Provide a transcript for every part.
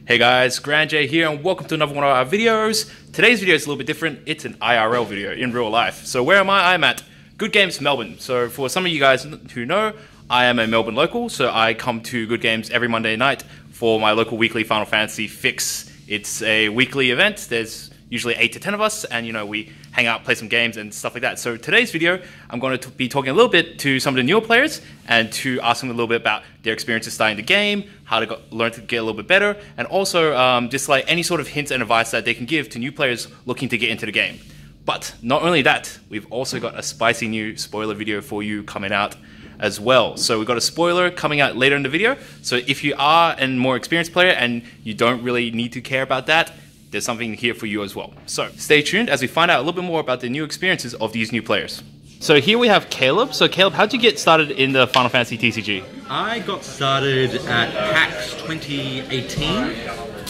Hey guys, Grand J here and welcome to another one of our videos. Today's video is a little bit different. It's an IRL video in real life. So where am I? I'm at Good Games Melbourne. So for some of you guys who know, I am a Melbourne local. So I come to Good Games every Monday night for my local weekly Final Fantasy fix. It's a weekly event. There's usually 8 to 10 of us and we hang out, play some games and stuff like that. So today's video, I'm going to be talking a little bit to some of the newer players and to ask them a little bit about their experiences starting the game, how to learn to get a little bit better, and also just like any sort of hints and advice that they can give to new players looking to get into the game. But not only that, we've also got a spicy new spoiler video for you coming out as well. So we've got a spoiler coming out later in the video. So if you are a more experienced player and you don't really need to care about that, there's something here for you as well. So stay tuned as we find out a little bit more about the new experiences of these new players. So here we have Caleb. So Caleb, how'd you get started in the Final Fantasy TCG? I got started at PAX 2018.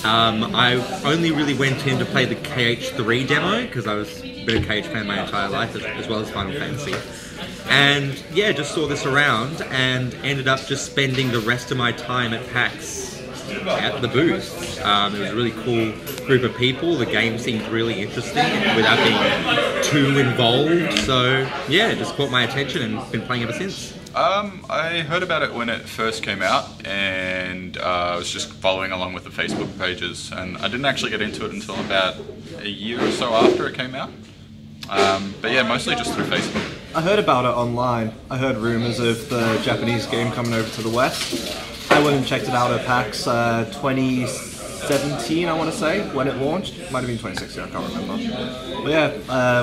I only really went in to play the KH3 demo because I was a bit of KH fan my entire life as well as Final Fantasy. And yeah, just saw this around and ended up just spending the rest of my time at PAX at the booth. It was a really cool group of people. The game seemed really interesting without being too involved. So yeah, it just caught my attention and been playing ever since. I heard about it when it first came out and I was just following along with the Facebook pages, and I didn't actually get into it until about a year or so after it came out. But yeah, mostly just through Facebook. I heard about it online. I heard rumours of the Japanese game coming over to the West. I went and checked it out at PAX 2017, I want to say, when it launched. Might have been 2016, I can't remember. But yeah,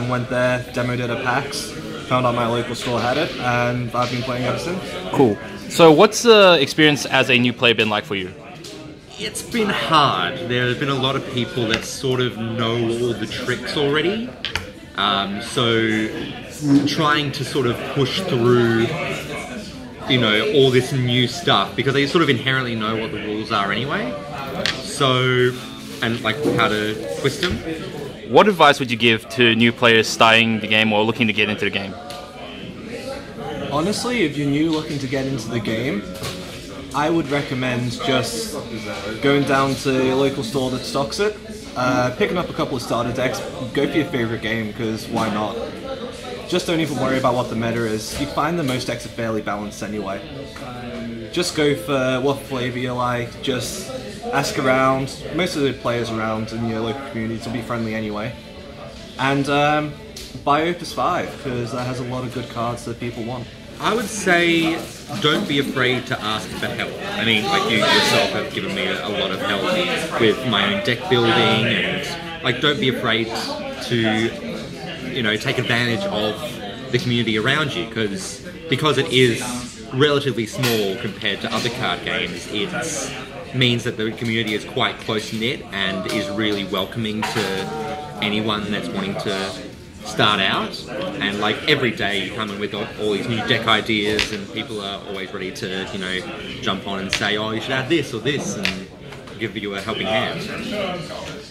went there, demoed it at PAX, found out my local store had it, and I've been playing ever since. Cool. So what's the experience as a new player been like for you? It's been hard. There have been a lot of people that sort of know all the tricks already. So trying to sort of push through all this new stuff, because they sort of inherently know what the rules are anyway. So, and like how to twist them. What advice would you give to new players starting the game or looking to get into the game? Honestly, if you're new looking to get into the game, I would recommend just going down to your local store that stocks it, picking up a couple of starter decks, go for your favorite game, because why not? Just don't even worry about what the meta is. You find that most decks are fairly balanced anyway. Just go for what flavor you like, just ask around. Most of the players around in your local communities will be friendly anyway. And buy Opus VIII, because that has a lot of good cards that people want. I would say don't be afraid to ask for help. I mean, like you yourself have given me a lot of help with my own deck building, and like don't be afraid to take advantage of the community around you, because it is relatively small compared to other card games. It means that the community is quite close-knit and is really welcoming to anyone that's wanting to start out. And like every day you come in with all these new deck ideas, and people are always ready to jump on and say, oh, you should add this or this, and give you a helping hand.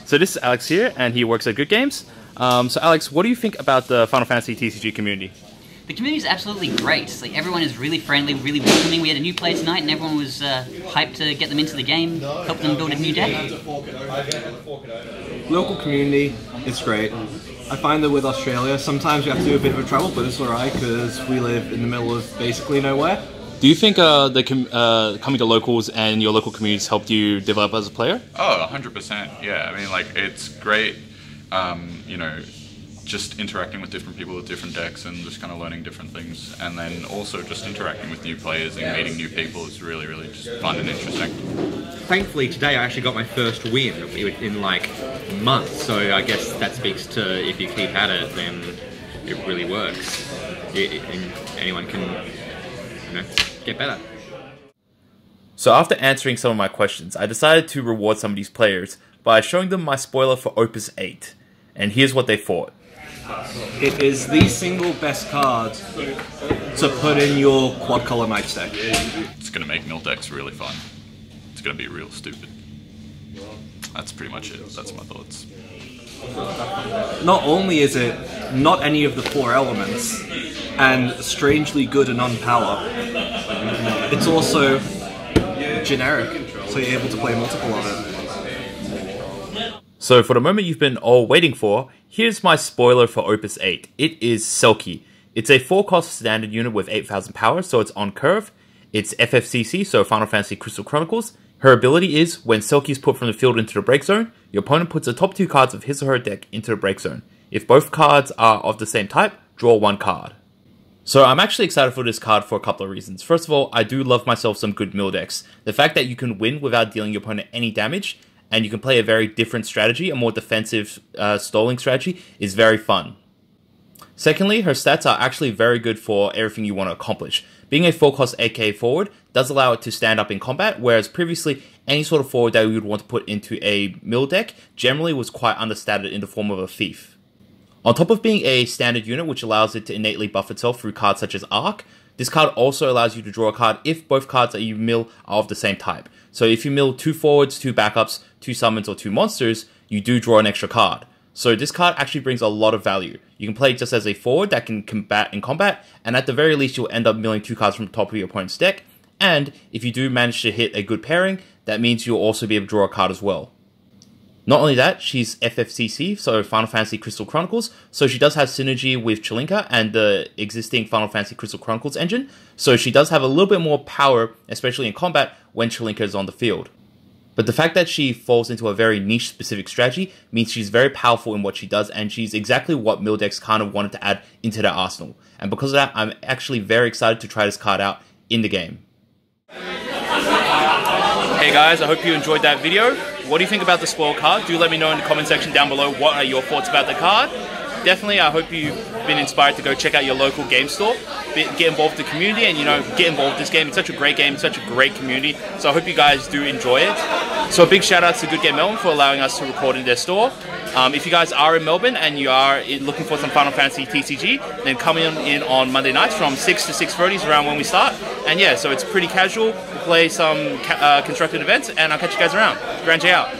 So this is Alex here, and he works at Good Games. So Alex, what do you think about the Final Fantasy TCG community? The community is absolutely great. Like, everyone is really friendly, really welcoming. We had a new player tonight, and everyone was hyped to get them into the game, help them build a new deck. Local community, it's great. I find that with Australia, sometimes you have to do a bit of a travel, but it's alright because we live in the middle of basically nowhere. Do you think coming to locals and your local communities helped you develop as a player? Oh, 100%. Yeah, I mean, like, it's great, just interacting with different people with different decks and just kind of learning different things. And then also just interacting with new players and meeting new people is really, really just fun and interesting. Thankfully, today I actually got my first win in like months. So I guess that speaks to if you keep at it, then it really works. And anyone can, get better. So after answering some of my questions, I decided to reward some of these players by showing them my spoiler for Opus VIII. And here's what they thought. It is the single best card to put in your quad color Knights deck. It's going to make mill decks really fun. It's going to be real stupid. That's pretty much it. That's my thoughts. Not only is it not any of the 4 elements, and strangely good and on power, it's also generic, so you're able to play multiple of it. So for the moment you've been all waiting for, here's my spoiler for Opus VIII. It is Silky. It's a 4-cost standard unit with 8,000 power, so it's on curve. It's FFCC, so Final Fantasy Crystal Chronicles. Her ability is, when Silky is put from the field into the break zone, your opponent puts the top 2 cards of his or her deck into the break zone. If both cards are of the same type, draw 1 card. So I'm actually excited for this card for a couple of reasons. First of all, I do love myself some good mill decks. The fact that you can win without dealing your opponent any damage, and you can play a very different strategy, a more defensive stalling strategy, is very fun. Secondly, her stats are actually very good for everything you want to accomplish. Being a 4-cost AK forward does allow it to stand up in combat, whereas previously any sort of forward that you would want to put into a mill deck generally was quite understated in the form of a thief. On top of being a standard unit which allows it to innately buff itself through cards such as Arc, this card also allows you to draw a card if both cards that you mill are of the same type. So if you mill 2 forwards, 2 backups, 2 summons, or 2 monsters, you do draw an extra card. So this card actually brings a lot of value. You can play it just as a forward that can combat in combat, and at the very least you'll end up milling 2 cards from the top of your opponent's deck, and if you do manage to hit a good pairing, that means you'll also be able to draw a card as well. Not only that, she's FFCC, so Final Fantasy Crystal Chronicles, so she does have synergy with Chelinka and the existing Final Fantasy Crystal Chronicles engine, so she does have a little bit more power, especially in combat, when Chelinka is on the field. But the fact that she falls into a very niche specific strategy means she's very powerful in what she does, and she's exactly what mill decks kind of wanted to add into their arsenal. And because of that, I'm actually very excited to try this card out in the game. Hey guys, I hope you enjoyed that video. What do you think about the spoil card? Do let me know in the comment section down below what are your thoughts about the card. Definitely, I hope you've been inspired to go check out your local game store, get involved with the community, and get involved with this game. It's such a great game, such a great community, so I hope you guys do enjoy it. So a big shout out to Good Games Melbourne for allowing us to record in their store. If you guys are in Melbourne and you are looking for some Final Fantasy TCG, then come in on Monday nights from 6 to 6:30 is around when we start. And yeah, so it's pretty casual. We play some constructed events, and I'll catch you guys around. Grand J out.